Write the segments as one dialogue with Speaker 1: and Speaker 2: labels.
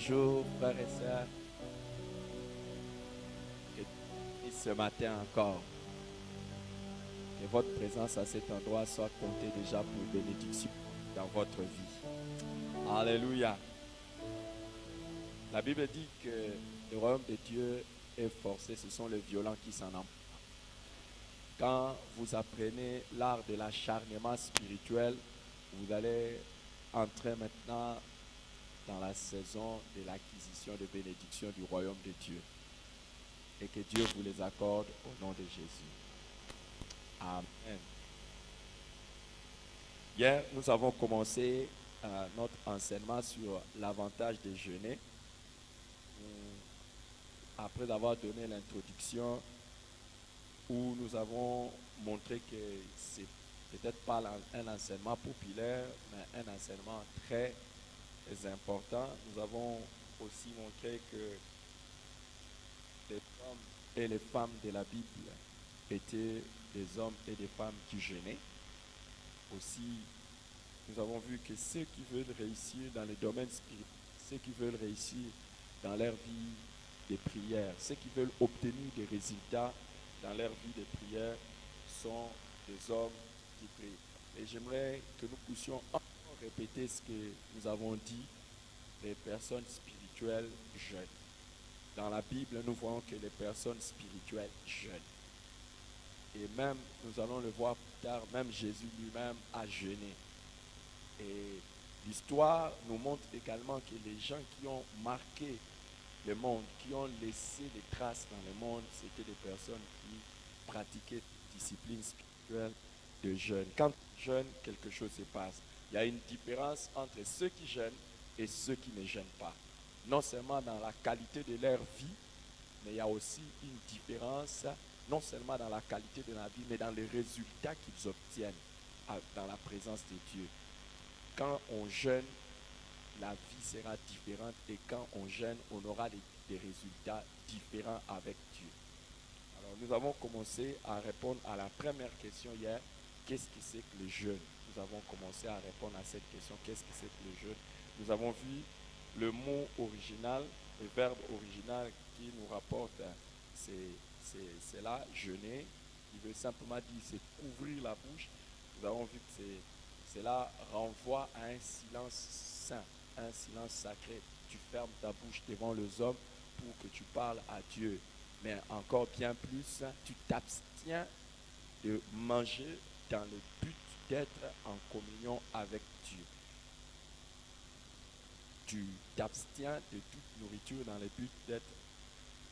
Speaker 1: Bonjour, frères et sœurs. Que ce matin encore, que votre présence à cet endroit soit comptée déjà pour bénédiction dans votre vie. Alléluia. La Bible dit que le royaume de Dieu est forcé, ce sont les violents qui s'en emparent. Quand vous apprenez l'art de l'acharnement spirituel, vous allez entrer maintenant dans la saison de l'acquisition de bénédictions du royaume de Dieu. Et que Dieu vous les accorde au nom de Jésus. Amen. Hier, nous avons commencé notre enseignement sur l'avantage de jeûner. Après avoir donné l'introduction où nous avons montré que c'est peut-être pas un enseignement populaire, mais un enseignement très important. Nous avons aussi montré que les hommes et les femmes de la Bible étaient des hommes et des femmes qui jeûnaient. Aussi, nous avons vu que ceux qui veulent réussir dans le domaine spirituel, ceux qui veulent réussir dans leur vie de prière, ceux qui veulent obtenir des résultats dans leur vie de prière sont des hommes qui prient. Et j'aimerais que nous puissions encore répéter ce que nous avons dit, les personnes spirituelles jeûnent. Dans la Bible, nous voyons que les personnes spirituelles jeûnent. Et même, nous allons le voir plus tard, même Jésus lui-même a jeûné. Et l'histoire nous montre également que les gens qui ont marqué le monde, qui ont laissé des traces dans le monde, c'était des personnes qui pratiquaient cette discipline spirituelle de jeûne. Quand on jeûne, quelque chose se passe. Il y a une différence entre ceux qui jeûnent et ceux qui ne jeûnent pas. Non seulement dans la qualité de leur vie, mais il y a aussi une différence, non seulement dans la qualité de la vie, mais dans les résultats qu'ils obtiennent dans la présence de Dieu. Quand on jeûne, la vie sera différente et quand on jeûne, on aura des résultats différents avec Dieu. Alors nous avons commencé à répondre à la première question hier, qu'est-ce que c'est que le jeûne? Nous avons commencé à répondre à cette question, qu'est-ce que c'est que le jeûne? Nous avons vu le mot original, le verbe original qui nous rapporte, c'est là, jeûner. Il veut simplement dire, c'est couvrir la bouche. Nous avons vu que cela renvoie à un silence saint, un silence sacré. Tu fermes ta bouche devant les hommes pour que tu parles à Dieu. Mais encore bien plus, tu t'abstiens de manger dans le but d'être en communion avec Dieu. Tu t'abstiens de toute nourriture dans le but d'être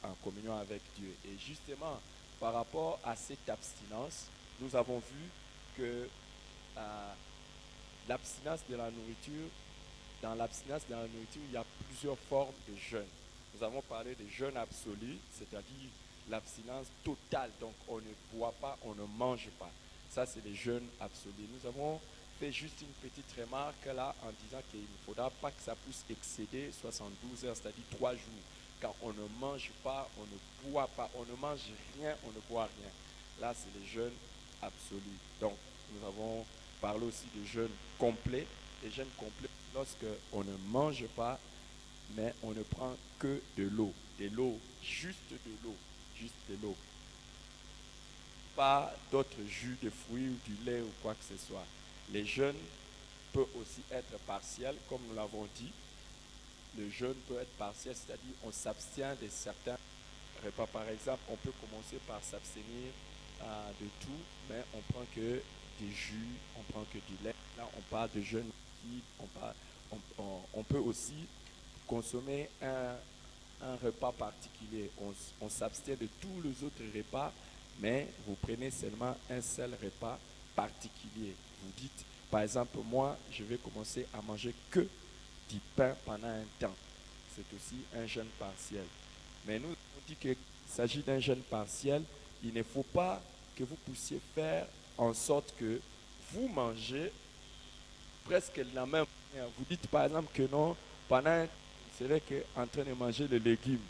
Speaker 1: en communion avec Dieu. Et justement, par rapport à cette abstinence, nous avons vu que l'abstinence de la nourriture, dans l'abstinence de la nourriture, il y a plusieurs formes de jeûne. Nous avons parlé de jeûne absolu, c'est-à-dire l'abstinence totale. Donc, on ne boit pas, on ne mange pas. Ça, c'est le jeûne absolu. Nous avons fait juste une petite remarque là en disant qu'il ne faudra pas que ça puisse excéder 72 heures, c'est-à-dire 3 jours. Quand on ne mange pas, on ne boit pas, on ne mange rien, on ne boit rien. Là, c'est le jeûne absolu. Donc, nous avons parlé aussi de jeûne complet. Le jeûne complet, lorsque on ne mange pas, mais on ne prend que de l'eau, juste de l'eau, juste de l'eau. Pas d'autres jus de fruits ou du lait ou quoi que ce soit. Le jeûne peut aussi être partiel, comme nous l'avons dit. Le jeûne peut être partiel, c'est-à-dire on s'abstient de certains repas. Par exemple, on peut commencer par s'abstenir de tout, mais on prend que des jus, on prend que du lait. Là, on parle de jeûne liquide. On peut aussi consommer un repas particulier. On s'abstient de tous les autres repas, mais vous prenez seulement un seul repas particulier. Vous dites, par exemple, moi, je vais commencer à manger que du pain pendant un temps. C'est aussi un jeûne partiel. Mais nous, on dit qu'il s'agit d'un jeûne partiel. Il ne faut pas que vous puissiez faire en sorte que vous mangez presque la même manière. Vous dites par exemple que non, pendant c'est vrai qu'en train de manger les légumes,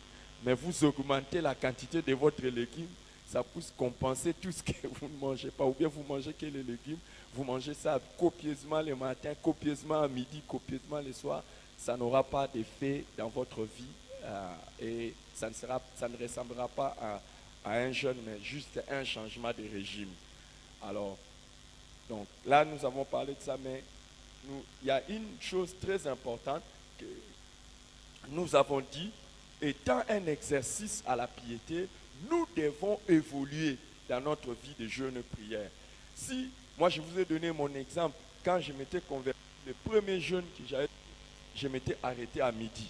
Speaker 1: mais vous augmentez la quantité de votre légume, ça puisse compenser tout ce que vous ne mangez pas. Ou bien vous mangez que les légumes, vous mangez ça copieusement le matin, copieusement à midi, copieusement le soir. Ça n'aura pas d'effet dans votre vie et ça ne ressemblera pas à un jeûne, mais juste un changement de régime. Alors, donc là, nous avons parlé de ça, mais il y a une chose très importante que nous avons dit, étant un exercice à la piété, nous devons évoluer dans notre vie de jeûne et prière. Si, moi je vous ai donné mon exemple, quand je m'étais converti, le premier jeûne que j'avais, je m'étais arrêté à midi.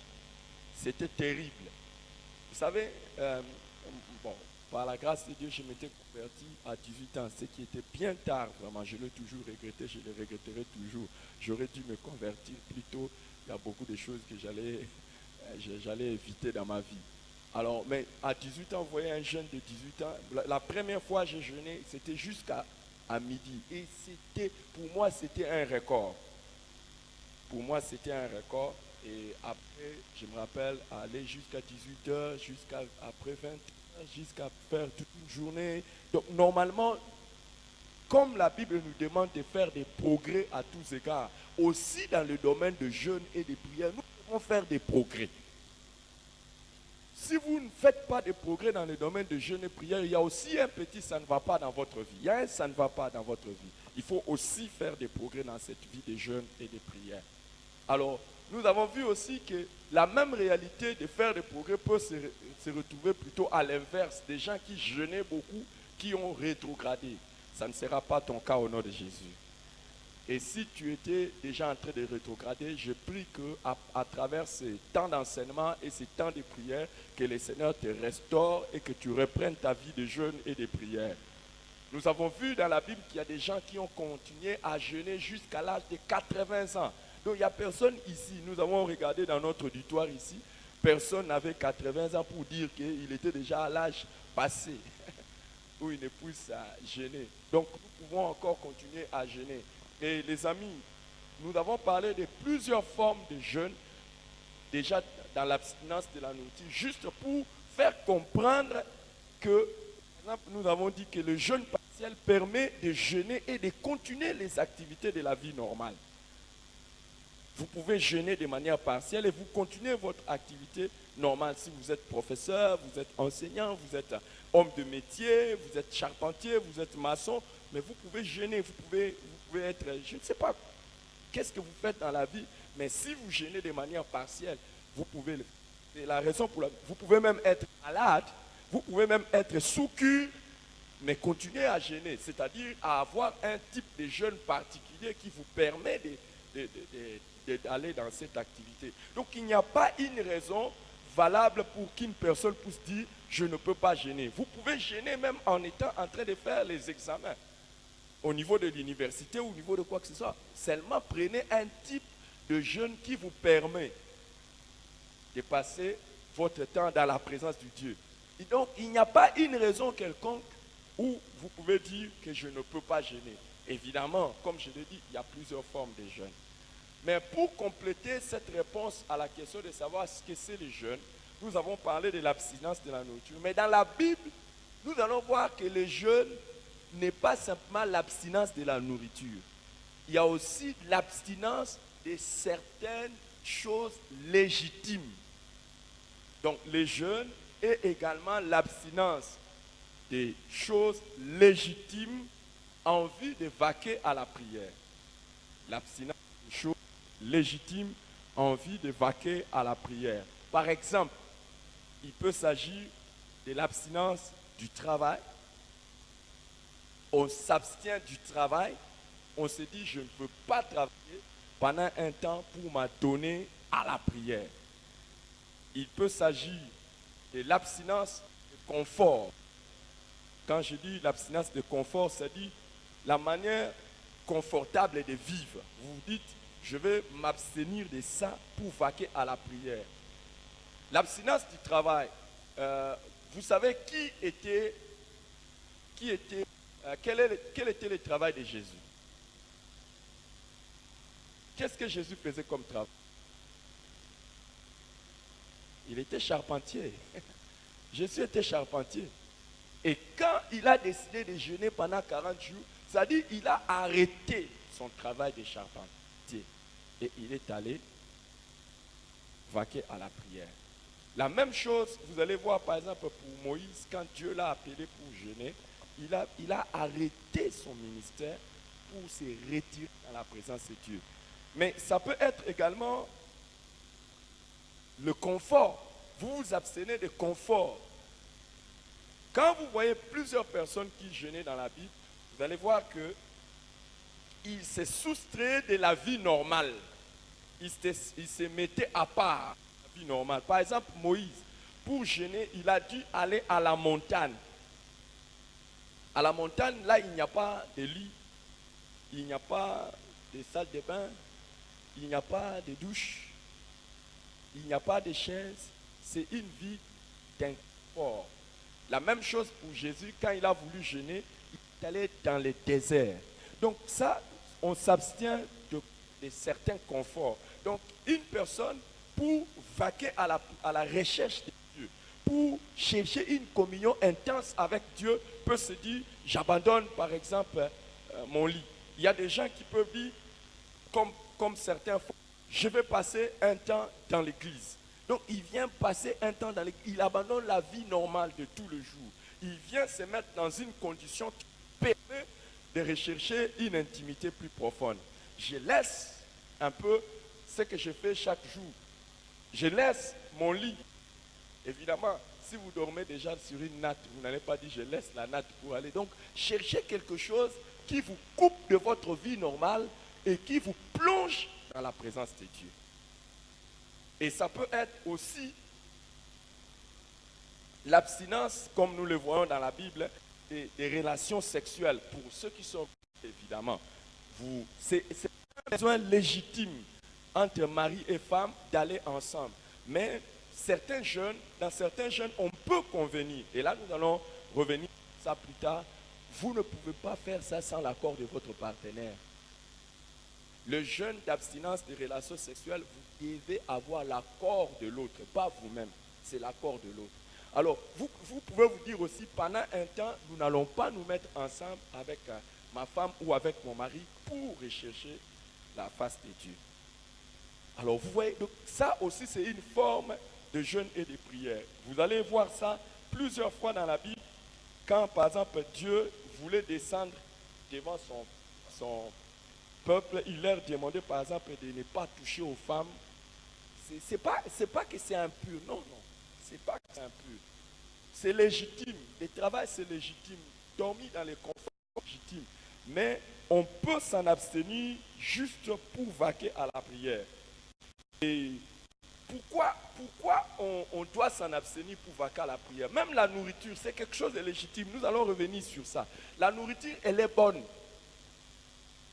Speaker 1: C'était terrible. Vous savez, bon, par la grâce de Dieu, je m'étais converti à 18 ans, ce qui était bien tard, vraiment. Je l'ai toujours regretté, je le regretterai toujours. J'aurais dû me convertir plus tôt. Il y a beaucoup de choses que j'allais éviter dans ma vie. Alors, mais à 18 ans, vous voyez un jeune de 18 ans, la première fois que j'ai jeûné, c'était jusqu'à midi. Et pour moi, c'était un record. Pour moi, c'était un record. Et après, je me rappelle, aller jusqu'à 18h, jusqu'à après 20h, jusqu'à faire toute une journée. Donc, normalement, comme la Bible nous demande de faire des progrès à tous égards, aussi dans le domaine de jeûne et de prière, nous devons faire des progrès. Si vous ne faites pas de progrès dans le domaine de jeûne et prière, il y a aussi un petit ça ne va pas dans votre vie. Il y a un ça ne va pas dans votre vie. Il faut aussi faire des progrès dans cette vie de jeûne et de prière. Alors, nous avons vu aussi que la même réalité de faire des progrès peut se retrouver plutôt à l'inverse. Des gens qui jeûnaient beaucoup, qui ont rétrogradé. Ça ne sera pas ton cas au nom de Jésus. Et si tu étais déjà en train de rétrograder, je prie qu'à travers ces temps d'enseignement et ces temps de prière, que le Seigneur te restaure et que tu reprennes ta vie de jeûne et de prière. Nous avons vu dans la Bible qu'il y a des gens qui ont continué à jeûner jusqu'à l'âge de 80 ans. Donc il n'y a personne ici, nous avons regardé dans notre auditoire ici, personne n'avait 80 ans pour dire qu'il était déjà à l'âge passé où une épouse a jeûné. Donc nous pouvons encore continuer à jeûner. Et les amis, nous avons parlé de plusieurs formes de jeûne, déjà dans l'abstinence de la nourriture, juste pour faire comprendre que, par exemple, nous avons dit que le jeûne partiel permet de jeûner et de continuer les activités de la vie normale. Vous pouvez jeûner de manière partielle et vous continuez votre activité normale. Si vous êtes professeur, vous êtes enseignant, vous êtes homme de métier, vous êtes charpentier, vous êtes maçon, mais vous pouvez jeûner, vous pouvez être, je ne sais pas qu'est-ce que vous faites dans la vie, mais si vous jeûnez de manière partielle, vous pouvez le faire. C'est la raison pour laquelle vous pouvez même être malade, vous pouvez même être sous cure, mais continuez à jeûner, c'est-à-dire à avoir un type de jeûne particulier qui vous permet d'aller dans cette activité. Donc il n'y a pas une raison valable pour qu'une personne puisse dire je ne peux pas jeûner. Vous pouvez jeûner même en étant en train de faire les examens au niveau de l'université ou au niveau de quoi que ce soit. Seulement prenez un type de jeûne qui vous permet de passer votre temps dans la présence du Dieu. Et donc il n'y a pas une raison quelconque où vous pouvez dire que je ne peux pas jeûner. Évidemment, comme je l'ai dit, il y a plusieurs formes de jeûne. Mais pour compléter cette réponse à la question de savoir ce que c'est le jeûne, nous avons parlé de l'abstinence de la nourriture. Mais dans la Bible, nous allons voir que le jeûne n'est pas simplement l'abstinence de la nourriture. Il y a aussi l'abstinence de certaines choses légitimes. Donc le jeûne est également l'abstinence des choses légitimes en vue de vaquer à la prière. L'abstinence des choses légitimes en vue de vaquer à la prière. Par exemple, il peut s'agir de l'abstinence du travail. On s'abstient du travail, on se dit je ne peux pas travailler pendant un temps pour m'adonner à la prière. Il peut s'agir de l'abstinence de confort. Quand je dis l'abstinence de confort, c'est-à-dire la manière confortable de vivre. Vous vous dites, je vais m'abstenir de ça pour vaquer à la prière. L'abstinence du travail, vous savez quel était le travail de Jésus? Qu'est-ce que Jésus faisait comme travail? Il était charpentier. Jésus était charpentier. Et quand il a décidé de jeûner pendant 40 jours, c'est-à-dire qu'il a arrêté son travail de charpentier. Et il est allé vaquer à la prière. La même chose, vous allez voir par exemple pour Moïse, quand Dieu l'a appelé pour jeûner, il a arrêté son ministère pour se retirer dans la présence de Dieu. Mais ça peut être également le confort. Vous vous abstenez de confort. Quand vous voyez plusieurs personnes qui jeûnaient dans la Bible, vous allez voir qu'ils se soustraient de la vie normale. Ils se mettaient à part la vie normale. Par exemple, Moïse, pour jeûner, il a dû aller à la montagne. À la montagne, là, il n'y a pas de lit, il n'y a pas de salle de bain, il n'y a pas de douche, il n'y a pas de chaise. C'est une vie d'inconfort. La même chose pour Jésus, quand il a voulu jeûner, il est allé dans le désert. Donc ça, on s'abstient de certains conforts. Donc une personne, pour vaquer à la recherche de Dieu, pour chercher une communion intense avec Dieu, peut se dire, j'abandonne par exemple mon lit. Il y a des gens qui peuvent dire, comme certains font, je vais passer un temps dans l'église. Donc il vient passer un temps dans l'église, il abandonne la vie normale de tout le jour. Il vient se mettre dans une condition qui permet de rechercher une intimité plus profonde. Je laisse un peu ce que je fais chaque jour. Je laisse mon lit. Évidemment, si vous dormez déjà sur une natte, vous n'allez pas dire je laisse la natte pour aller. Donc, cherchez quelque chose qui vous coupe de votre vie normale et qui vous plonge dans la présence de Dieu. Et ça peut être aussi l'abstinence, comme nous le voyons dans la Bible, des relations sexuelles. Pour ceux qui sont, évidemment, c'est un besoin légitime entre mari et femme d'aller ensemble. Mais dans certains jeunes, on peut convenir. Et là, nous allons revenir sur ça plus tard. Vous ne pouvez pas faire ça sans l'accord de votre partenaire. Le jeûne d'abstinence des relations sexuelles, vous devez avoir l'accord de l'autre, pas vous-même. C'est l'accord de l'autre. Alors, vous pouvez vous dire aussi, pendant un temps, nous n'allons pas nous mettre ensemble avec ma femme ou avec mon mari pour rechercher la face de Dieu. Alors, vous voyez, donc, ça aussi, c'est une forme de jeûne et de prière. Vous allez voir ça plusieurs fois dans la Bible, quand, par exemple, Dieu voulait descendre devant son peuple, il leur demandait, par exemple, de ne pas toucher aux femmes. C'est pas que c'est impur, non. C'est pas que c'est impur. C'est légitime. Le travail, c'est légitime. Dormir dans les conforts, c'est légitime. Mais on peut s'en abstenir juste pour vaquer à la prière. Et pourquoi on doit s'en abstenir pour vaquer à la prière? Même la nourriture, c'est quelque chose de légitime. Nous allons revenir sur ça. La nourriture, elle est bonne.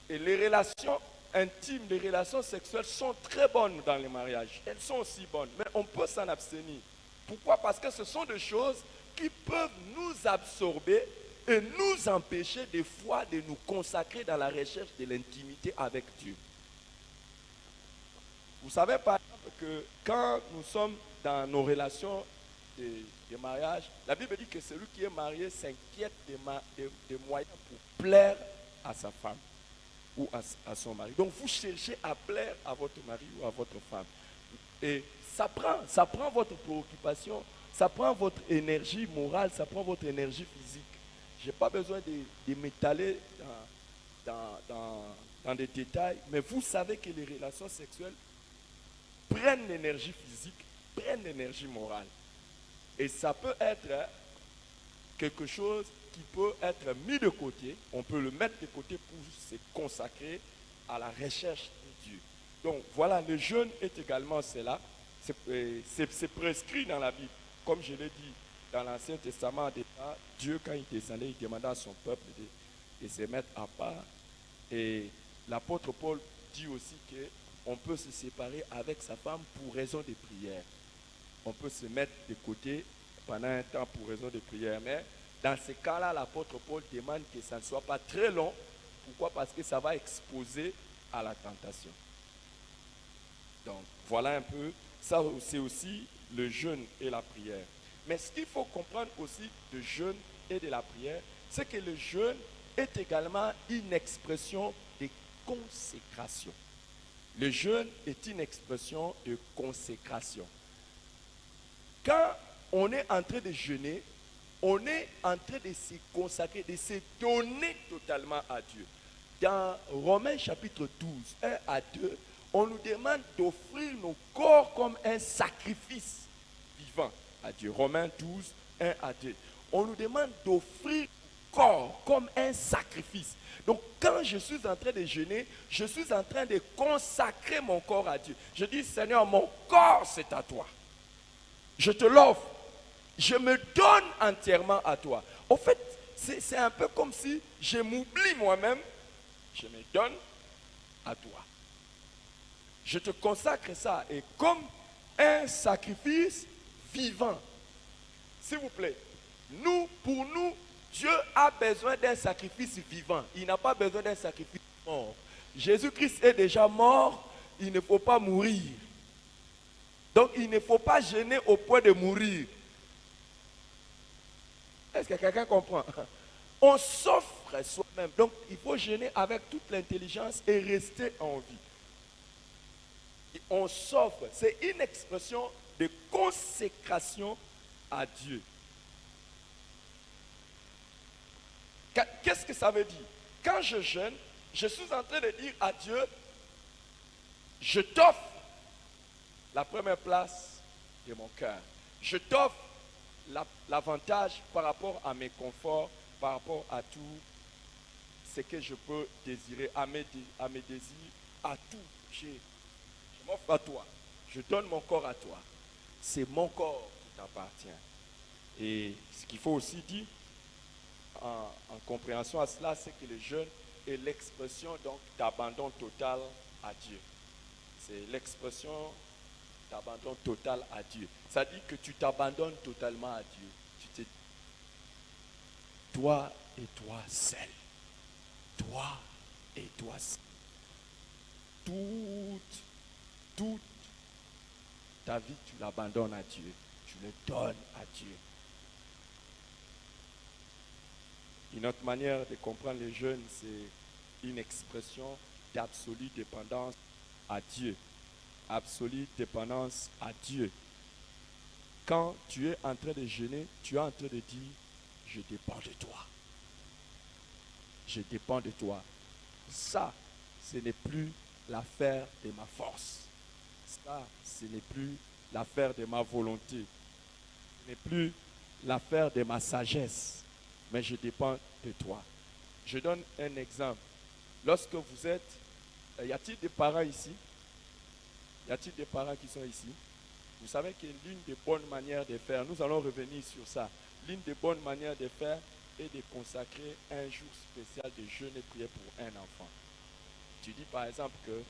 Speaker 1: Et les relations intimes, les relations sexuelles sont très bonnes dans les mariages. Elles sont aussi bonnes. Mais on peut s'en abstenir. Pourquoi? Parce que ce sont des choses qui peuvent nous absorber et nous empêcher des fois de nous consacrer dans la recherche de l'intimité avec Dieu. Vous savez par exemple que quand nous sommes dans nos relations de mariage, la Bible dit que celui qui est marié s'inquiète des moyens pour plaire à sa femme ou à son mari. Donc vous cherchez à plaire à votre mari ou à votre femme. Et ça prend votre préoccupation, ça prend votre énergie morale, ça prend votre énergie physique. Je n'ai pas besoin de m'étaler dans des détails, mais vous savez que les relations sexuelles prennent l'énergie physique, prennent l'énergie morale. Et ça peut être quelque chose qui peut être mis de côté, on peut le mettre de côté pour se consacrer à la recherche de Dieu. Donc voilà, le jeûne est également cela. C'est prescrit dans la Bible. Comme je l'ai dit, dans l'Ancien Testament, déjà, Dieu, quand il descendait, il demandait à son peuple de se mettre à part. Et l'apôtre Paul dit aussi qu'on peut se séparer avec sa femme pour raison de prière. On peut se mettre de côté pendant un temps pour raison de prière. Mais dans ce cas-là, l'apôtre Paul demande que ça ne soit pas très long. Pourquoi? Parce que ça va exposer à la tentation. Donc, voilà un peu. Ça, c'est aussi le jeûne et la prière. Mais ce qu'il faut comprendre aussi de jeûne et de la prière, c'est que le jeûne est également une expression de consécration. Le jeûne est une expression de consécration. Quand on est en train de jeûner, on est en train de se consacrer, de se donner totalement à Dieu. Dans Romains chapitre 12, 1 à 2, on nous demande d'offrir nos corps comme un sacrifice vivant à Dieu. Romains 12, 1 à 2. On nous demande d'offrir nos corps comme un sacrifice. Donc quand je suis en train de jeûner, je suis en train de consacrer mon corps à Dieu. Je dis, Seigneur, mon corps c'est à toi. Je te l'offre. Je me donne entièrement à toi. En fait, c'est un peu comme si je m'oublie moi-même. Je me donne à toi. Je te consacre ça. Et comme un sacrifice vivant. S'il vous plaît. Pour nous, Dieu a besoin d'un sacrifice vivant. Il n'a pas besoin d'un sacrifice mort. Jésus-Christ est déjà mort. Il ne faut pas mourir. Donc il ne faut pas jeûner au point de mourir. Est-ce que quelqu'un comprend? On s'offre soi-même. Donc il faut jeûner avec toute l'intelligence et rester en vie. Et on s'offre. C'est une expression de consécration à Dieu. Qu'est-ce que ça veut dire? Quand je jeûne, je suis en train de dire à Dieu, je t'offre la première place de mon cœur. Je t'offre l'avantage par rapport à mes conforts, par rapport à tout ce que je peux désirer, à mes désirs, à tout. Je m'offre à toi. Je donne mon corps à toi. C'est mon corps qui t'appartient. Et ce qu'il faut aussi dire, en compréhension à cela, c'est que le jeûne est l'expression donc d'abandon total à Dieu. C'est l'expression d'abandon total à Dieu. Ça dit que tu t'abandonnes totalement à Dieu. Tu te dis, toi et toi seul. Toi et toi seul. Toute ta vie, tu l'abandonnes à Dieu. Tu le donnes à Dieu. Une autre manière de comprendre le jeûne, c'est une expression d'absolue dépendance à Dieu. Absolue dépendance à Dieu. Quand tu es en train de jeûner, tu es en train de dire, je dépends de toi. Je dépends de toi. Ça, ce n'est plus l'affaire de ma force. Ça, ce n'est plus l'affaire de ma volonté. Ce n'est plus l'affaire de ma sagesse. Mais je dépends de toi. Je donne un exemple. Lorsque vous êtes, y a-t-il des parents ici? Y a-t-il des parents qui sont ici? Vous savez que l'une des bonnes manières de faire, nous allons revenir sur ça, l'une des bonnes manières de faire est de consacrer un jour spécial de jeûne et prière pour un enfant. Tu dis par exemple que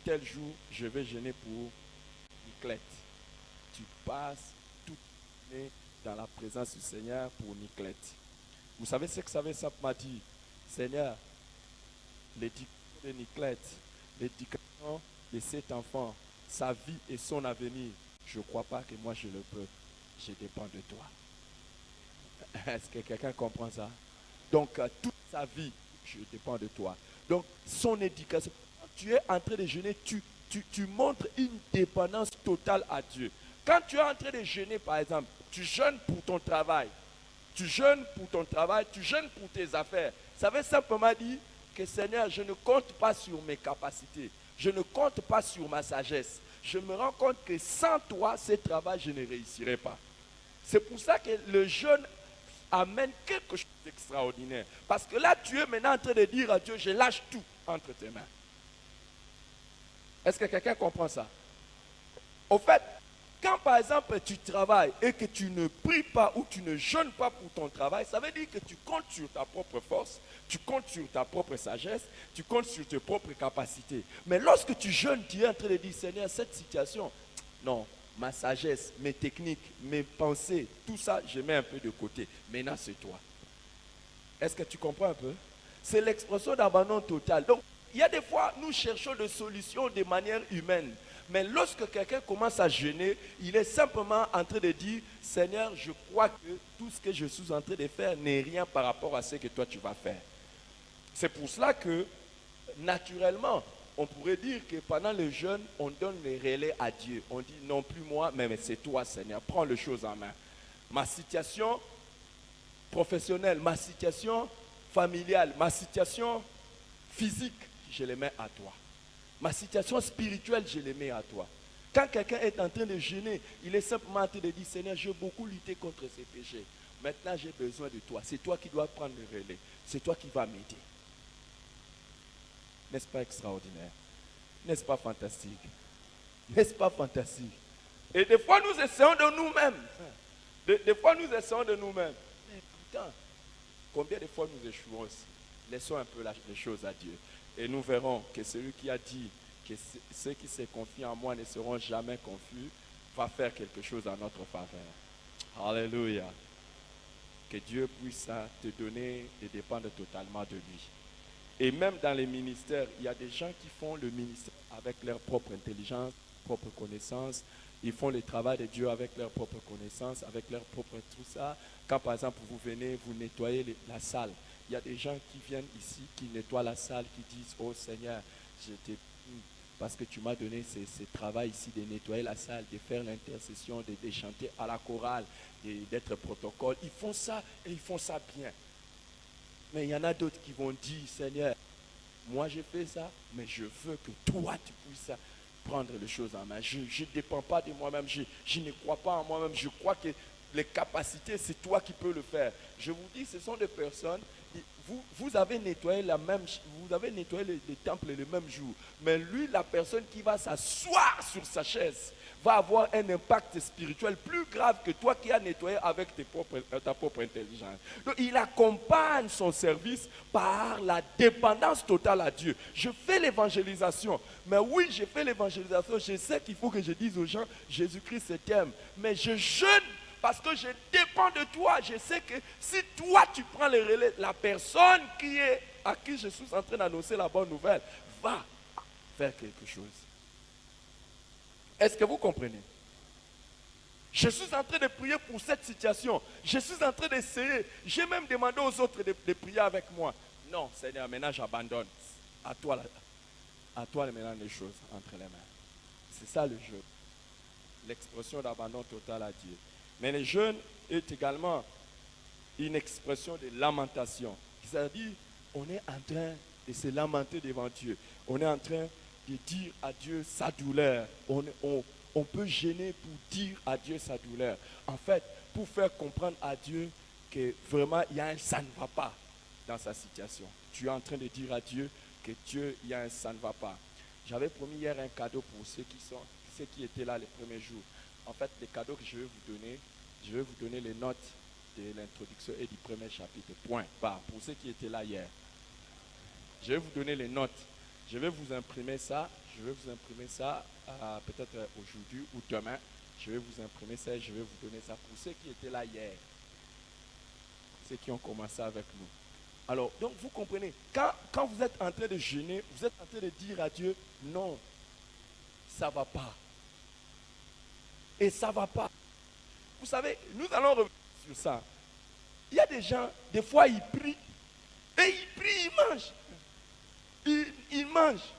Speaker 1: tel jour, je vais jeûner pour Niclette. Tu passes toute l'année dans la présence du Seigneur pour Niclette. Vous savez ce que ça veut simplement dire? Seigneur, l'éducation de Niclette, l'éducation de cet enfant, sa vie et son avenir, je ne crois pas que moi je le peux. Je dépends de toi. Est-ce que quelqu'un comprend ça? Donc, toute sa vie, je dépends de toi. Donc, son éducation, quand tu es en train de jeûner, tu montres une dépendance totale à Dieu. Quand tu es en train de jeûner, par exemple, tu jeûnes pour ton travail. Tu jeûnes pour ton travail, tu jeûnes pour tes affaires. Ça veut simplement dire que Seigneur, je ne compte pas sur mes capacités. Je ne compte pas sur ma sagesse. Je me rends compte que sans toi, ce travail, je ne réussirai pas. C'est pour ça que le jeûne amène quelque chose d'extraordinaire. Parce que là, tu es maintenant en train de dire à Dieu, je lâche tout entre tes mains. Est-ce que quelqu'un comprend ça? Au fait, quand par exemple tu travailles et que tu ne pries pas ou tu ne jeûnes pas pour ton travail, ça veut dire que tu comptes sur ta propre force, tu comptes sur ta propre sagesse, tu comptes sur tes propres capacités. Mais lorsque tu jeûnes, tu es en train de dire, Seigneur, cette situation, non, ma sagesse, mes techniques, mes pensées, tout ça, je mets un peu de côté. Maintenant, c'est toi. Est-ce que tu comprends un peu? C'est l'expression d'abandon total. Donc, il y a des fois, nous cherchons des solutions de manière humaine. Mais lorsque quelqu'un commence à jeûner, il est simplement en train de dire, Seigneur, je crois que tout ce que je suis en train de faire n'est rien par rapport à ce que toi tu vas faire. C'est pour cela que, naturellement, on pourrait dire que pendant le jeûne, on donne le relais à Dieu. On dit, non plus moi, mais c'est toi, Seigneur, prends les choses en main. Ma situation professionnelle, ma situation familiale, ma situation physique, je les mets à toi. Ma situation spirituelle, je les mets à toi. Quand quelqu'un est en train de jeûner, il est simplement en train de dire, Seigneur, j'ai beaucoup lutté contre ces péchés. Maintenant, j'ai besoin de toi. C'est toi qui dois prendre le relais. C'est toi qui vas m'aider. N'est-ce pas extraordinaire? N'est-ce pas fantastique? N'est-ce pas fantastique? Et des fois, nous essayons de nous-mêmes. Des fois, nous essayons de nous-mêmes. Mais putain, combien de fois nous échouons aussi? Laissons un peu les choses à Dieu. Et nous verrons que celui qui a dit que ceux qui se confient en moi ne seront jamais confus va faire quelque chose en notre faveur. Alléluia. Que Dieu puisse te donner et dépendre totalement de lui. Et même dans les ministères, il y a des gens qui font le ministère avec leur propre intelligence, propre connaissance. Ils font le travail de Dieu avec leur propre connaissance, avec leur propre tout ça. Quand par exemple vous venez, vous nettoyez la salle. Il y a des gens qui viennent ici, qui nettoient la salle, qui disent, oh Seigneur, je t'ai parce que tu m'as donné ce travail ici de nettoyer la salle, de faire l'intercession, de chanter à la chorale, d'être protocole. Ils font ça et ils font ça bien. Mais il y en a d'autres qui vont dire, Seigneur, moi j'ai fait ça, mais je veux que toi tu puisses prendre les choses en main. Je ne dépends pas de moi-même, je ne crois pas en moi-même, je crois que les capacités, c'est toi qui peux le faire. Je vous dis, ce sont des personnes, vous avez nettoyé les temples le même jour, mais lui, la personne qui va s'asseoir sur sa chaise, va avoir un impact spirituel plus grave que toi qui as nettoyé avec ta propre intelligence. Donc, il accompagne son service par la dépendance totale à Dieu. Je fais l'évangélisation, mais oui, je fais l'évangélisation. Je sais qu'il faut que je dise aux gens, Jésus-Christ t'aime, mais je jeûne parce que je dépends de toi. Je sais que si toi tu prends le relais, la personne à qui je suis en train d'annoncer la bonne nouvelle va faire quelque chose. Est-ce que vous comprenez? Je suis en train de prier pour cette situation. Je suis en train d'essayer. J'ai même demandé aux autres de prier avec moi. Non, Seigneur, maintenant j'abandonne. À toi maintenant les choses entre les mains. C'est ça le jeûne. L'expression d'abandon total à Dieu. Mais le jeûne est également une expression de lamentation. C'est-à-dire, on est en train de se lamenter devant Dieu. On est en train de dire à Dieu sa douleur. On peut gêner pour dire à Dieu sa douleur. En fait, pour faire comprendre à Dieu que vraiment il y a un ça ne va pas dans sa situation. Tu es en train de dire à Dieu que Dieu, il y a un ça ne va pas. J'avais promis hier un cadeau pour ceux qui étaient là les premiers jours. En fait, les cadeaux que je vais vous donner, je vais vous donner les notes de l'introduction et du premier chapitre. Point. Pour ceux qui étaient là hier. Je vais vous donner les notes. Je vais vous imprimer ça. Peut-être aujourd'hui ou demain. Je vais vous imprimer ça et je vais vous donner ça pour ceux qui étaient là hier. Ceux qui ont commencé avec nous. Alors, donc vous comprenez, quand vous êtes en train de jeûner, vous êtes en train de dire à Dieu, non, ça ne va pas. Et ça ne va pas. Vous savez, nous allons revenir sur ça. Il y a des gens, des fois ils prient, et ils prient, ils mangent. Ils mangent.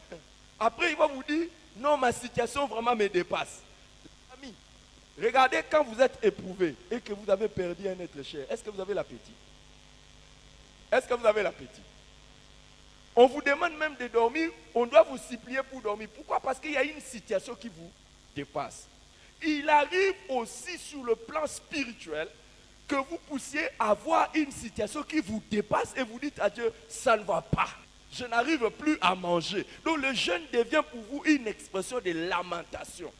Speaker 1: Après, il va vous dire, non, ma situation vraiment me dépasse. Amis, regardez quand vous êtes éprouvé et que vous avez perdu un être cher, est-ce que vous avez l'appétit? Est-ce que vous avez l'appétit? On vous demande même de dormir, on doit vous supplier pour dormir. Pourquoi? Parce qu'il y a une situation qui vous dépasse. Il arrive aussi sur le plan spirituel que vous puissiez avoir une situation qui vous dépasse et vous dites à Dieu, ça ne va pas. Je n'arrive plus à manger. Donc le jeûne devient pour vous une expression de lamentation.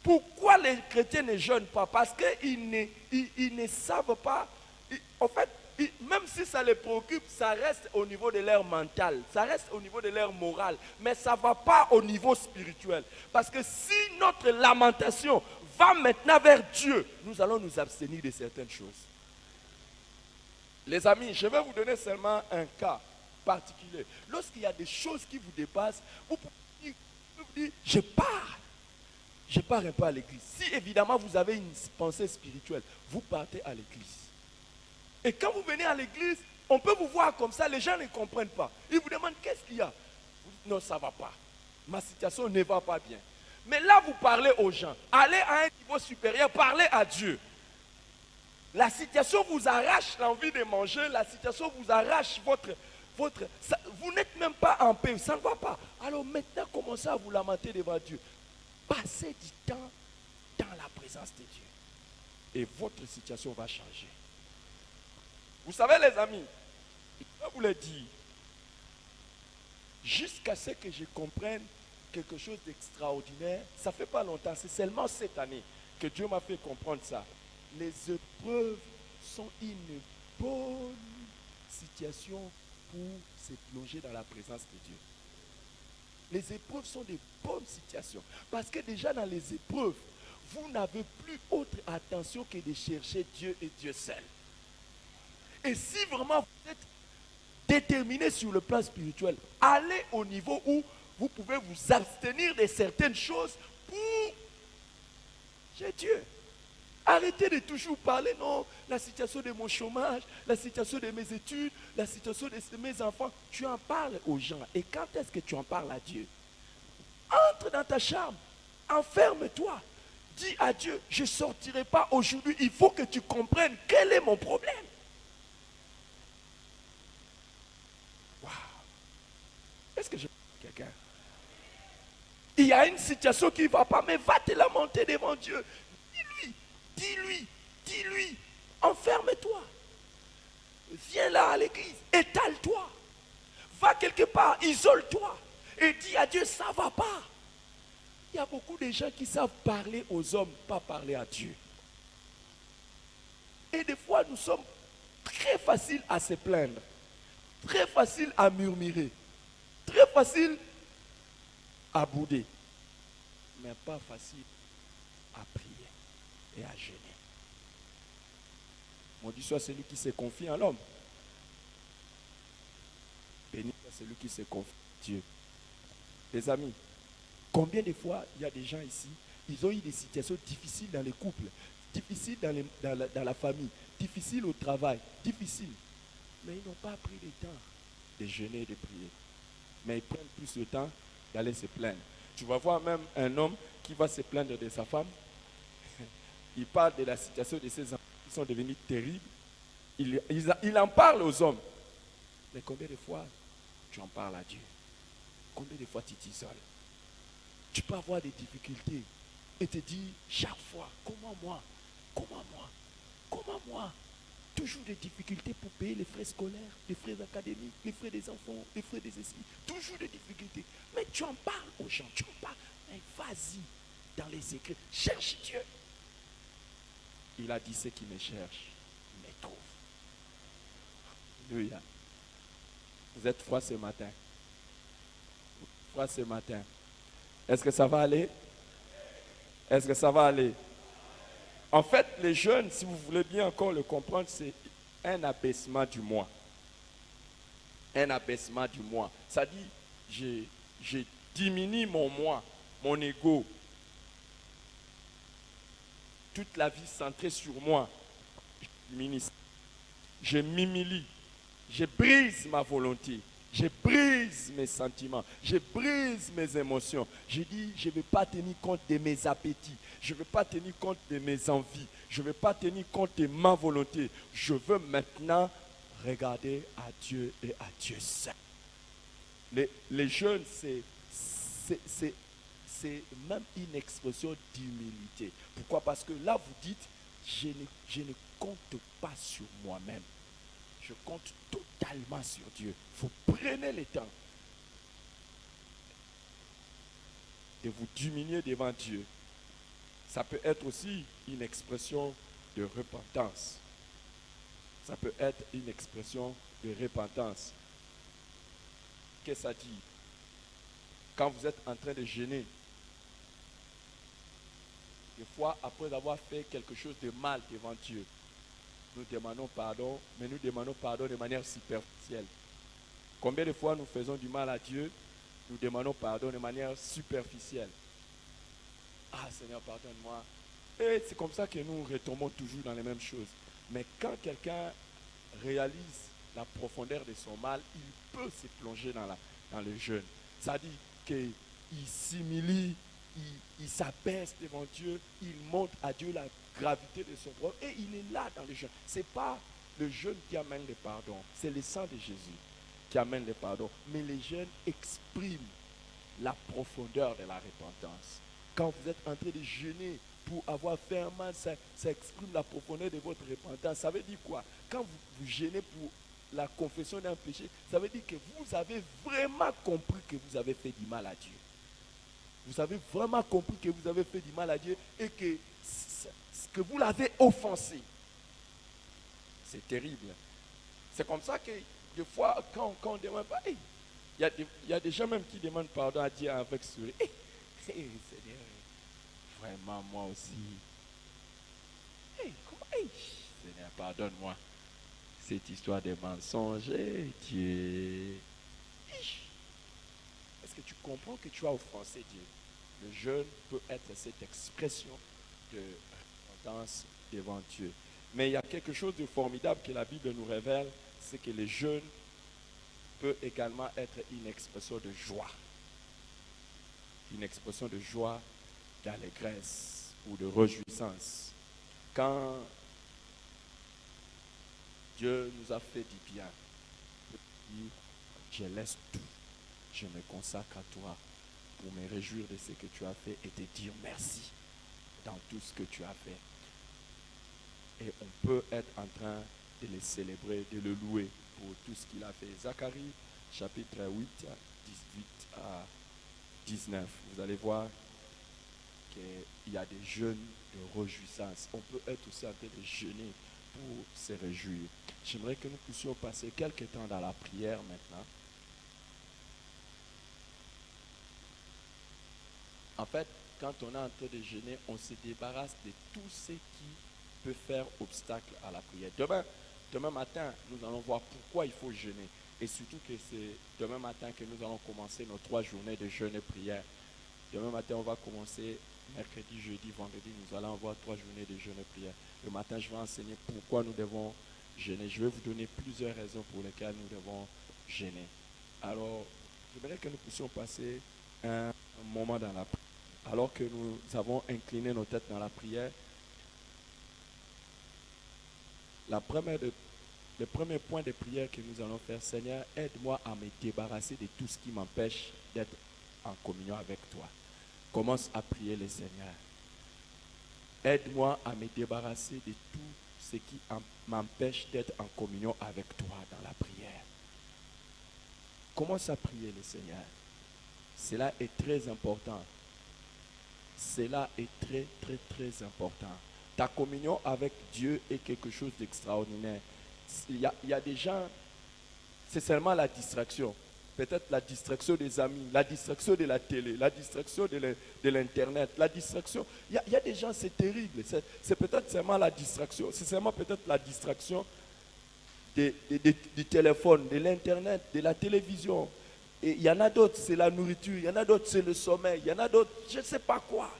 Speaker 1: Pourquoi les chrétiens ne jeûnent pas? Parce qu'ils ne savent pas. En fait, même si ça les préoccupe, ça reste au niveau de leur mental, ça reste au niveau de leur moral, mais ça ne va pas au niveau spirituel. Parce que si notre lamentation va maintenant vers Dieu, nous allons nous abstenir de certaines choses. Les amis, je vais vous donner seulement un cas particulier. Lorsqu'il y a des choses qui vous dépassent, vous pouvez vous dire, je pars. Je pars un peu à l'église. Si évidemment vous avez une pensée spirituelle, vous partez à l'église. Et quand vous venez à l'église, on peut vous voir comme ça, les gens ne comprennent pas. Ils vous demandent qu'est-ce qu'il y a. Non, ça ne va pas. Ma situation ne va pas bien. Mais là, vous parlez aux gens. Allez à un niveau supérieur, parlez à Dieu. La situation vous arrache l'envie de manger, la situation vous arrache vous n'êtes même pas en paix, ça ne va pas. Alors maintenant, commencez à vous lamenter devant Dieu. Passez du temps dans la présence de Dieu. Et votre situation va changer. Vous savez les amis, je vais vous le dire. Jusqu'à ce que je comprenne quelque chose d'extraordinaire, ça ne fait pas longtemps, c'est seulement cette année que Dieu m'a fait comprendre ça. Les épreuves sont une bonne situation pour se plonger dans la présence de Dieu. Les épreuves sont des bonnes situations. Parce que déjà dans les épreuves, vous n'avez plus autre attention que de chercher Dieu et Dieu seul. Et si vraiment vous êtes déterminé sur le plan spirituel, allez au niveau où vous pouvez vous abstenir de certaines choses pour chez Dieu. Arrêtez de toujours parler, non, la situation de mon chômage, la situation de mes études, la situation de mes enfants. Tu en parles aux gens. Et quand est-ce que tu en parles à Dieu? Entre dans ta chambre, enferme-toi. Dis à Dieu, je ne sortirai pas aujourd'hui. Il faut que tu comprennes quel est mon problème. Waouh. Est-ce que je parle à quelqu'un? Il y a une situation qui ne va pas, mais va te lamenter devant Dieu. Dis-lui, enferme-toi. Viens là à l'église, étale-toi. Va quelque part, isole-toi. Et dis à Dieu, ça ne va pas. Il y a beaucoup de gens qui savent parler aux hommes, pas parler à Dieu. Et des fois, nous sommes très faciles à se plaindre, très faciles à murmurer, très faciles à bouder, mais pas facile à prier et à jeûner. Maudit soit celui qui se confie en l'homme. Béni soit celui qui se confie en Dieu. Les amis, combien de fois il y a des gens ici, ils ont eu des situations difficiles dans les couples, difficiles dans la famille, difficiles au travail, difficiles. Mais ils n'ont pas pris le temps de jeûner et de prier. Mais ils prennent plus le temps d'aller se plaindre. Tu vas voir même un homme qui va se plaindre de sa femme. Il parle de la situation de ses enfants qui sont devenus terribles. Il en parle aux hommes. Mais combien de fois tu en parles à Dieu? Combien de fois tu t'isoles? Tu peux avoir des difficultés et te dire chaque fois, comment moi? Toujours des difficultés pour payer les frais scolaires, les frais académiques, les frais des enfants, les frais des esprits. Toujours des difficultés. Mais tu en parles aux gens, tu en parles. Mais vas-y dans les secrets, cherche Dieu. Il a dit, ceux qui me cherchent, me trouvent. Alléluia. Vous êtes froid ce matin. Froid ce matin. Est-ce que ça va aller? Est-ce que ça va aller? En fait, les jeunes, si vous voulez bien encore le comprendre, c'est un abaissement du moi. Un abaissement du moi. Ça dit, je diminue mon moi, mon ego. Toute la vie centrée sur moi. Je m'humilie. Je brise ma volonté. Je brise mes sentiments. Je brise mes émotions. Je dis, je ne vais pas tenir compte de mes appétits. Je ne vais pas tenir compte de mes envies. Je ne vais pas tenir compte de ma volonté. Je veux maintenant regarder à Dieu et à Dieu seul. Les jeunes, c'est même une expression d'humilité. Pourquoi? Parce que là, vous dites, je ne compte pas sur moi-même. Je compte totalement sur Dieu. Vous prenez le temps de vous diminuer devant Dieu. Ça peut être aussi une expression de repentance. Ça peut être une expression de repentance. Qu'est-ce que ça dit? Quand vous êtes en train de jeûner, des fois, après avoir fait quelque chose de mal devant Dieu, nous demandons pardon, mais nous demandons pardon de manière superficielle. Combien de fois nous faisons du mal à Dieu, nous demandons pardon de manière superficielle. Ah Seigneur, pardonne-moi. Et c'est comme ça que nous retombons toujours dans les mêmes choses. Mais quand quelqu'un réalise la profondeur de son mal, il peut se plonger dans le jeûne. Ça dit qu'il s'humilie, il s'abaisse devant Dieu, il montre à Dieu la gravité de son problème et il est là dans le jeûne. Ce n'est pas le jeûne qui amène le pardon, c'est le sang de Jésus qui amène le pardon. Mais les jeûnes expriment la profondeur de la repentance. Quand vous êtes en train de jeûner pour avoir fait un mal, ça exprime la profondeur de votre repentance. Ça veut dire quoi? Quand vous jeûnez pour la confession d'un péché, ça veut dire que vous avez vraiment compris que vous avez fait du mal à Dieu. Vous avez vraiment compris que vous avez fait du mal à Dieu et que vous l'avez offensé. C'est terrible. C'est comme ça que des fois, quand on demande, il y a des gens même qui demandent pardon à Dieu avec sourire. Seigneur, vraiment moi aussi. Seigneur, pardonne-moi. Cette histoire de mensonges, Dieu. Est-ce que tu comprends que tu as offensé Dieu? Le jeûne peut être cette expression de repentance devant Dieu. Mais il y a quelque chose de formidable que la Bible nous révèle, c'est que le jeûne peut également être une expression de joie. Une expression de joie, d'allégresse ou de réjouissance. Quand Dieu nous a fait du bien, je laisse tout, je me consacre à toi pour me réjouir de ce que tu as fait et te dire merci dans tout ce que tu as fait. Et on peut être en train de le célébrer, de le louer pour tout ce qu'il a fait. Zacharie, chapitre 8, 18 à 19. Vous allez voir qu'il y a des jeûnes de réjouissance. On peut être aussi en train de jeûner pour se réjouir. J'aimerais que nous puissions passer quelques temps dans la prière maintenant. En fait, quand on est en train de jeûner, on se débarrasse de tout ce qui peut faire obstacle à la prière. Demain matin, nous allons voir pourquoi il faut jeûner. Et surtout que c'est demain matin que nous allons commencer nos 3 journées de jeûne et prière. Demain matin, on va commencer mercredi, jeudi, vendredi. Nous allons avoir 3 journées de jeûne et prière. Le matin, je vais enseigner pourquoi nous devons jeûner. Je vais vous donner plusieurs raisons pour lesquelles nous devons jeûner. Alors, j'aimerais que nous puissions passer un moment dans la prière. Alors que nous avons incliné nos têtes dans la prière, le premier point de prière que nous allons faire, Seigneur, aide-moi à me débarrasser de tout ce qui m'empêche d'être en communion avec toi. Commence à prier le Seigneur. Aide-moi à me débarrasser de tout ce qui m'empêche d'être en communion avec toi dans la prière. Commence à prier le Seigneur. Cela est très important. Cela est très, très, très important. Ta communion avec Dieu est quelque chose d'extraordinaire. Il y a des gens, c'est seulement la distraction. Peut-être la distraction des amis, la distraction de la télé, la distraction de l'Internet, la distraction. Il y a des gens, c'est terrible. C'est peut-être seulement la distraction. C'est seulement peut-être la distraction du téléphone, de l'Internet, de la télévision. Et il y en a d'autres, c'est la nourriture. Il y en a d'autres, c'est le sommeil. Il y en a d'autres, je ne sais pas quoi.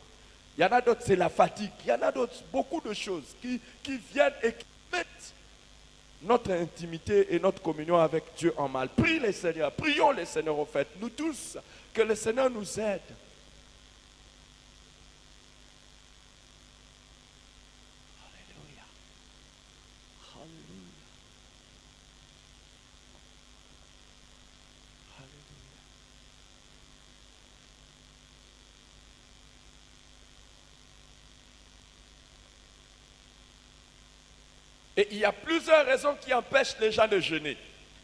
Speaker 1: Il y en a d'autres, c'est la fatigue. Il y en a d'autres, beaucoup de choses qui viennent et qui mettent notre intimité et notre communion avec Dieu en mal. Prie le Seigneur, prions le Seigneur en fait, nous tous, que le Seigneur nous aide. Alléluia. Alléluia. Alléluia. Et il y a plusieurs raisons qui empêchent les gens de jeûner.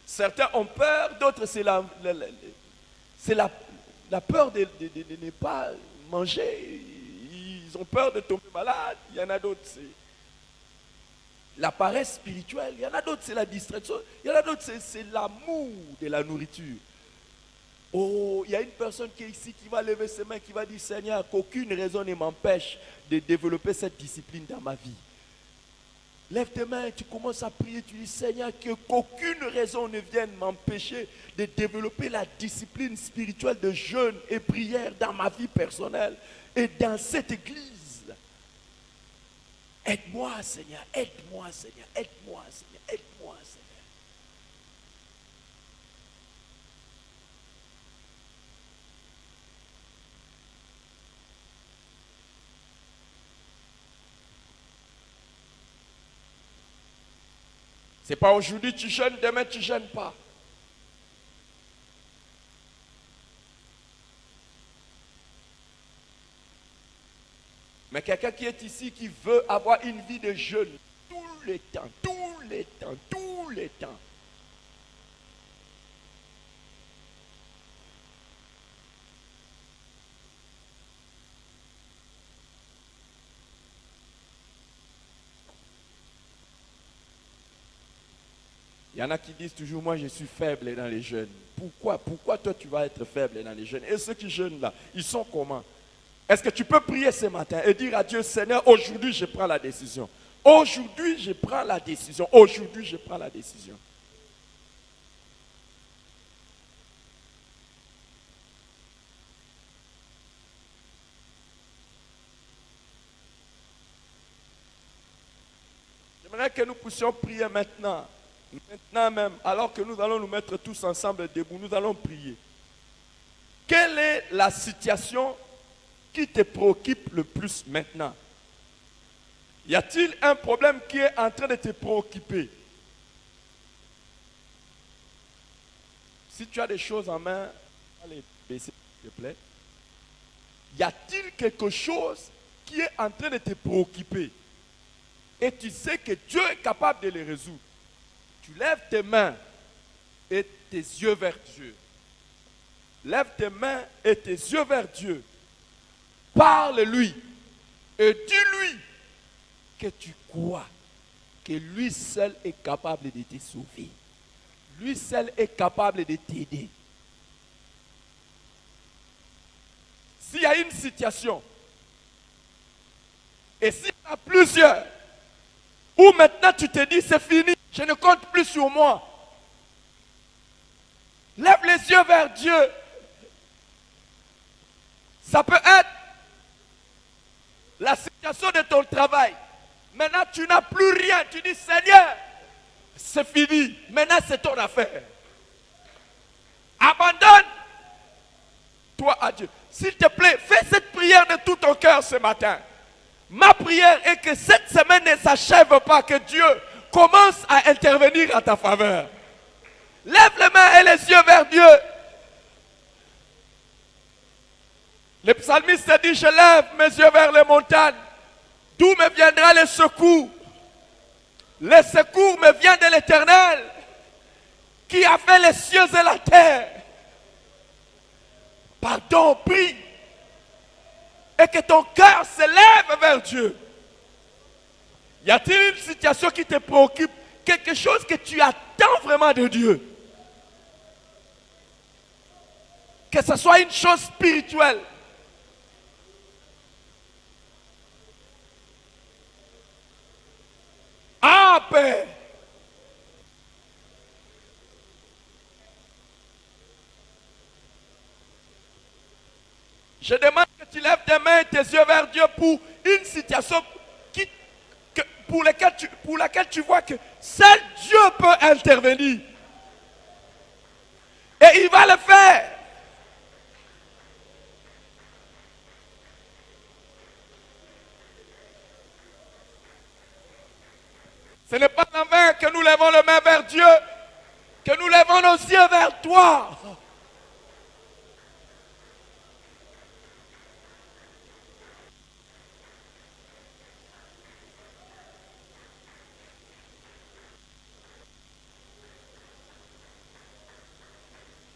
Speaker 1: Certains ont peur, d'autres c'est la peur de ne pas manger. Ils ont peur de tomber malade. Il y en a d'autres, c'est la paresse spirituelle. Il y en a d'autres, c'est la distraction. Il y en a d'autres, c'est l'amour de la nourriture. Oh, il y a une personne qui est ici qui va lever ses mains, qui va dire, Seigneur, qu'aucune raison ne m'empêche de développer cette discipline dans ma vie. Lève tes mains et tu commences à prier. Tu dis, Seigneur, qu'aucune raison ne vienne m'empêcher de développer la discipline spirituelle de jeûne et prière dans ma vie personnelle et dans cette église. Aide-moi, Seigneur. Aide-moi, Seigneur. Aide-moi, Seigneur. Aide-moi, Seigneur. C'est pas aujourd'hui tu jeûnes, demain tu jeûnes pas. Mais quelqu'un qui est ici, qui veut avoir une vie de jeûne, tous les temps, tous les temps, tous les temps. Il y en a qui disent toujours, moi je suis faible dans les jeûnes. Pourquoi toi tu vas être faible dans les jeûnes? Et ceux qui jeûnent là, ils sont comment? Est-ce que tu peux prier ce matin et dire à Dieu, Seigneur, aujourd'hui je prends la décision. Aujourd'hui je prends la décision. Aujourd'hui je prends la décision. J'aimerais que nous puissions prier maintenant. Maintenant même, alors que nous allons nous mettre tous ensemble debout, nous allons prier. Quelle est la situation qui te préoccupe le plus maintenant? Y a-t-il un problème qui est en train de te préoccuper? Si tu as des choses en main, allez baisser s'il te plaît. Y a-t-il quelque chose qui est en train de te préoccuper? Et tu sais que Dieu est capable de les résoudre. Tu lèves tes mains et tes yeux vers Dieu. Lève tes mains et tes yeux vers Dieu. Parle-lui et dis-lui que tu crois que lui seul est capable de te sauver. Lui seul est capable de t'aider. S'il y a une situation, et s'il y en a plusieurs, où maintenant tu te dis c'est fini, je ne compte plus sur moi. Lève les yeux vers Dieu. Ça peut être la situation de ton travail. Maintenant tu n'as plus rien. Tu dis Seigneur, c'est fini. Maintenant c'est ton affaire. Abandonne-toi à Dieu. S'il te plaît, fais cette prière de tout ton cœur ce matin. Ma prière est que cette semaine ne s'achève pas, que Dieu commence à intervenir en ta faveur. Lève les mains et les yeux vers Dieu. Le psalmiste dit, je lève mes yeux vers les montagnes. D'où me viendra le secours? Le secours me vient de l'Éternel, qui a fait les cieux et la terre. Pardon, prie. Et que ton cœur se lève vers Dieu. Y a-t-il une situation qui te préoccupe? Quelque chose que tu attends vraiment de Dieu? Que ce soit une chose spirituelle. Ah, Père. Je demande que tu lèves tes mains et tes yeux vers Dieu pour une situation pour laquelle tu vois que seul Dieu peut intervenir. Et il va le faire. Ce n'est pas en vain que nous lèvons les mains vers Dieu, que nous lèvons nos yeux vers toi.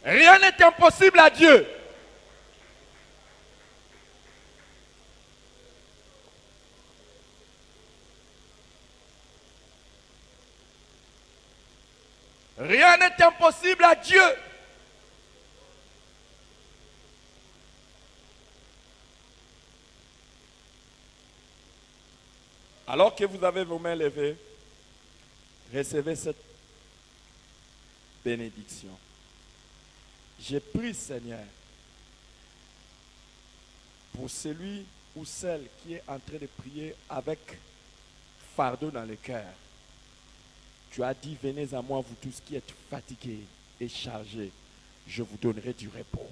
Speaker 1: Rien n'est impossible à Dieu. Rien n'est impossible à Dieu. Alors que vous avez vos mains levées, Recevez cette bénédiction. J'ai pris, Seigneur, pour celui ou celle qui est en train de prier avec fardeau dans le cœur. Tu as dit, venez à moi, vous tous qui êtes fatigués et chargés, je vous donnerai du repos.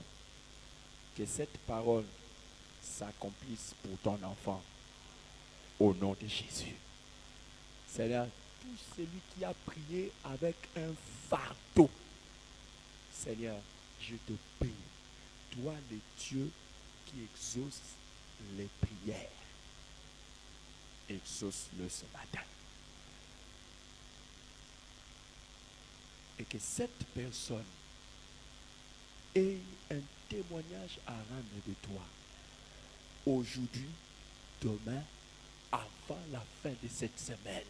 Speaker 1: Que cette parole s'accomplisse pour ton enfant, au nom de Jésus. Seigneur, tout celui qui a prié avec un fardeau, Seigneur, je te prie, toi le Dieu qui exauce les prières, exauce-le ce matin. Et que cette personne ait un témoignage à rendre de toi, aujourd'hui, demain, avant la fin de cette semaine.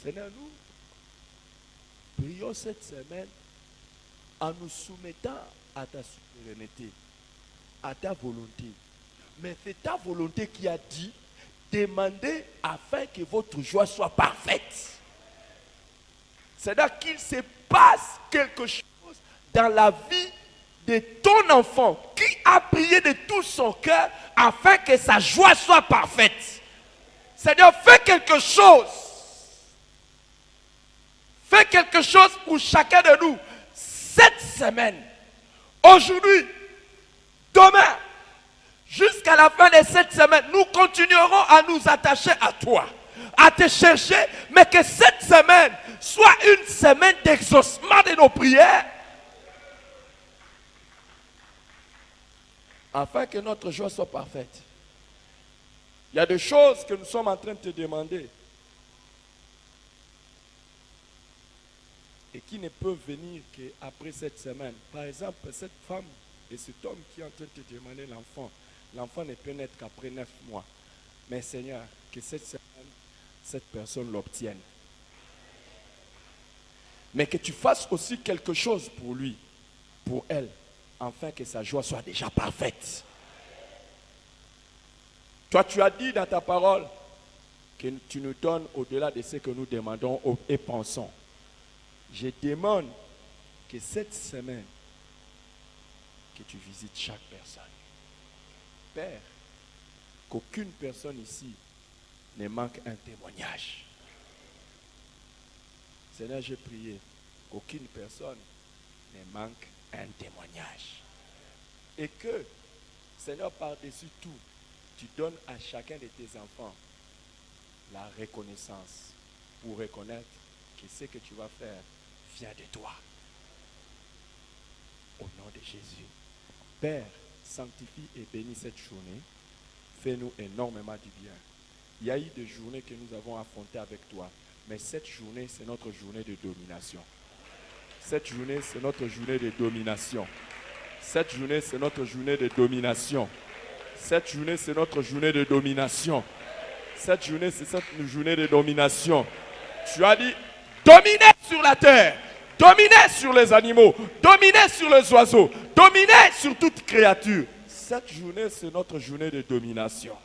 Speaker 1: Seigneur, nous prions cette semaine en nous soumettant à ta souveraineté, à ta volonté. Mais c'est ta volonté qui a dit, demandez afin que votre joie soit parfaite. C'est-à-dire qu'il se passe quelque chose dans la vie de ton enfant qui a prié de tout son cœur afin que sa joie soit parfaite. C'est-à-dire, fais quelque chose. Fais quelque chose pour chacun de nous. Cette semaine, aujourd'hui, demain, jusqu'à la fin de cette semaine, nous continuerons à nous attacher à toi, à te chercher, mais que cette semaine soit une semaine d'exaucement de nos prières, afin que notre joie soit parfaite. Il y a des choses que nous sommes en train de te demander et qui ne peuvent venir qu'après cette semaine. Par exemple, cette femme et cet homme qui est en train de te demander l'enfant. L'enfant ne peut naître qu'après 9 mois. Mais Seigneur, que cette semaine, cette personne l'obtienne. Mais que tu fasses aussi quelque chose pour lui, pour elle, afin que sa joie soit déjà parfaite. Toi, tu as dit dans ta parole que tu nous donnes au-delà de ce que nous demandons et pensons. Je demande que cette semaine, que tu visites chaque personne. Père, qu'aucune personne ici ne manque un témoignage. Seigneur, j'ai prié qu'aucune personne ne manque un témoignage. Et que, Seigneur, par-dessus tout, tu donnes à chacun de tes enfants la reconnaissance pour reconnaître que ce que tu vas faire vient de toi. Au nom de Jésus. Père, sanctifie et bénis cette journée. Fais-nous énormément du bien. Il y a eu des journées que nous avons affrontées avec toi. Mais cette journée, c'est notre journée de domination. Cette journée, c'est notre journée de domination. Cette journée, c'est notre journée de domination. Cette journée, c'est notre journée de domination. Cette journée, c'est cette journée de domination. Tu as dit, dominez sur la terre, dominez sur les animaux, dominez sur les oiseaux, dominez sur toute créature. Cette journée, c'est notre journée de domination.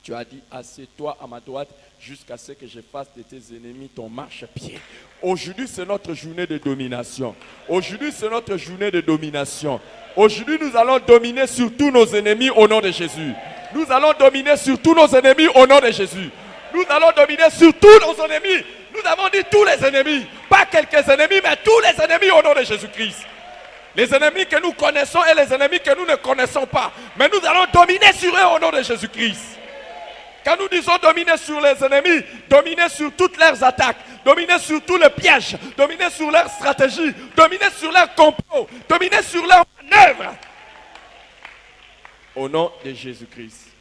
Speaker 1: Tu as dit, assieds-toi à ma droite jusqu'à ce que je fasse de tes ennemis ton marchepied. Aujourd'hui, c'est notre journée de domination. Aujourd'hui, c'est notre journée de domination. Aujourd'hui, nous allons dominer sur tous nos ennemis au nom de Jésus. Nous allons dominer sur tous nos ennemis au nom de Jésus. Nous allons dominer sur tous nos ennemis. Nous avons dit tous les ennemis. Pas quelques ennemis, mais tous les ennemis au nom de Jésus-Christ. Les ennemis que nous connaissons et les ennemis que nous ne connaissons pas. Mais nous allons dominer sur eux au nom de Jésus-Christ. Quand nous disons dominer sur les ennemis, dominer sur toutes leurs attaques, dominer sur tous les pièges, dominer sur leurs stratégies, dominer sur leurs complots, dominer sur leurs manœuvres. Au nom de Jésus-Christ.